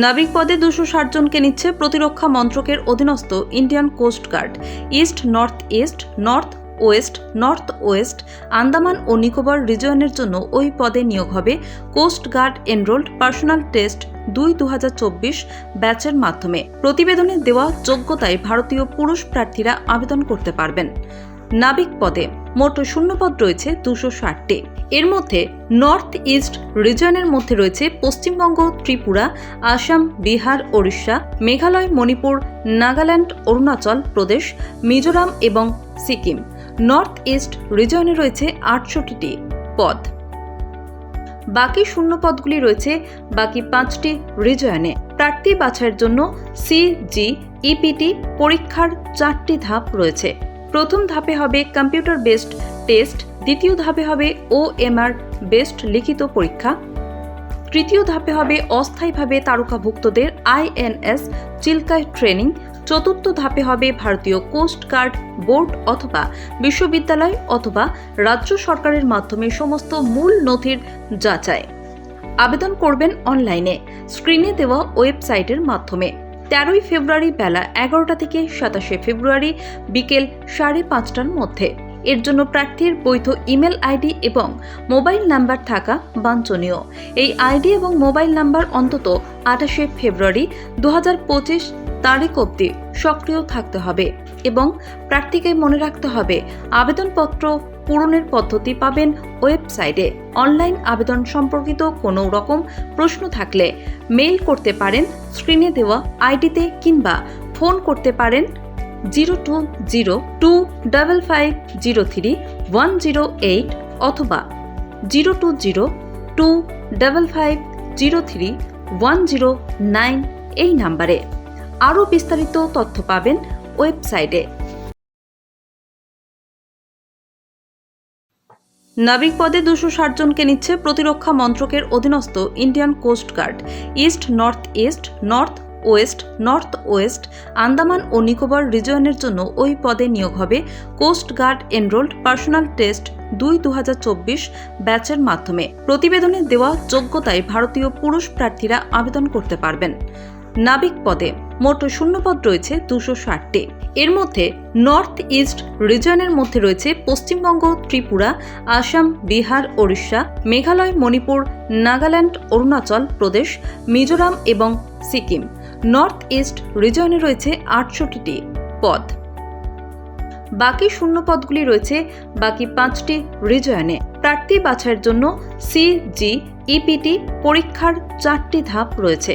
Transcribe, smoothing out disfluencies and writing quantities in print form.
নাবিক পদে 260 জনকে নিচ্ছে প্রতিরক্ষা মন্ত্রকের অধীনস্থ Indian coast guard. East, north east, north west, north west, Andaman ও নিকোবর রিজিয়নের জন্য ওই পদে নিয়োগ হবে coast guard enrolled personnel test 2024 ব্যাচের মাধ্যমে। প্রতিবেদনে দেওয়া যোগ্যতায় ভারতীয় পুরুষ প্রার্থীরা আবেদন করতে পারবেন। নাবিক পদে মোট শূন্যপদ রয়েছে 260টি। এর মধ্যে নর্থ ইস্ট রিজিয়নের মধ্যে রয়েছে পশ্চিমবঙ্গ, ত্রিপুরা, আসাম, বিহার, ওড়িশা, মেঘালয়, মণিপুর, নাগাল্যান্ড, অরুণাচল প্রদেশ, মিজোরাম এবং সিকিম। নর্থ ইস্ট রিজিয়নে রয়েছে 68টি পদ। বাকি শূন্য পদগুলি রয়েছে বাকি 5টি রিজিয়নে। প্রার্থী বাছাইয়ের জন্য CGEPT পরীক্ষার 4টি ধাপ রয়েছে। প্রথম ধাপে হবে কম্পিউটার বেসড টেস্ট, দ্বিতীয় ধাপে হবে OMR বেসড লিখিত পরীক্ষা, তৃতীয় ধাপে হবে অস্থায়ীভাবে তারকাভুক্তদের INS চিল্কায় ট্রেনিং, চতুর্থ ধাপে হবে ভারতীয় কোস্ট গার্ড বোর্ড অথবা বিশ্ববিদ্যালয় অথবা রাজ্য সরকারের মাধ্যমে সমস্ত মূল নথির যাচাই। আবেদন করবেন অনলাইনে স্ক্রিনে দেওয়া ওয়েবসাইটের মাধ্যমে। 13 ফেব্রুয়ারি বেলা 11টা থেকে 27 ফেব্রুয়ারি বিকেল 5:30টার মধ্যে। এর জন্য প্রার্থীর বৈধ ইমেল আইডি এবং মোবাইল নাম্বার থাকা বাঞ্ছনীয়। এই আইডি এবং মোবাইল নাম্বার অন্তত 28 ফেব্রুয়ারি 2025 তারিখ অবধি সক্রিয় থাকতে হবে এবং প্রার্থীকে মনে রাখতে হবে আবেদনপত্র পূরণের পদ্ধতি পাবেন ওয়েবসাইটে। অনলাইন আবেদন সম্পর্কিত কোনো রকম প্রশ্ন থাকলে মেইল করতে পারেন স্ক্রিনে দেওয়া আইডিতে কিংবা ফোন করতে পারেন 02025503108 অথবা 02025503109 এই নাম্বারে। আরও বিস্তারিত তথ্য পাবেন ওয়েবসাইটে। নাবিক পদে 260 জনকে নিচ্ছে প্রতিরক্ষা মন্ত্রকের অধীনস্থ Indian coast guard. East, north east, north west, north west, Andaman ও নিকোবর রিজিয়নের জন্য ওই পদে নিয়োগ হবে coast guard enrolled personnel test 2024 ব্যাচের মাধ্যমে। প্রতিবেদনে দেওয়া যোগ্যতায় ভারতীয় পুরুষ প্রার্থীরা আবেদন করতে পারবেন। নাবিক পদে মোট শূন্যপদ রয়েছে 260টি। এর মধ্যে নর্থ ইস্ট রিজিয়নের মধ্যে রয়েছে পশ্চিমবঙ্গ, ত্রিপুরা, আসাম, বিহার, ওড়িশা, মেঘালয়, মণিপুর, নাগাল্যান্ড, অরুণাচল প্রদেশ, মিজোরাম এবং সিকিম। নর্থ ইস্ট রিজিয়নে রয়েছে 68টি পদ। বাকি শূন্য পদগুলি রয়েছে বাকি 5টি রিজিয়নে। প্রার্থী বাছাইয়ের জন্য CGEPT পরীক্ষার 4টি ধাপ রয়েছে।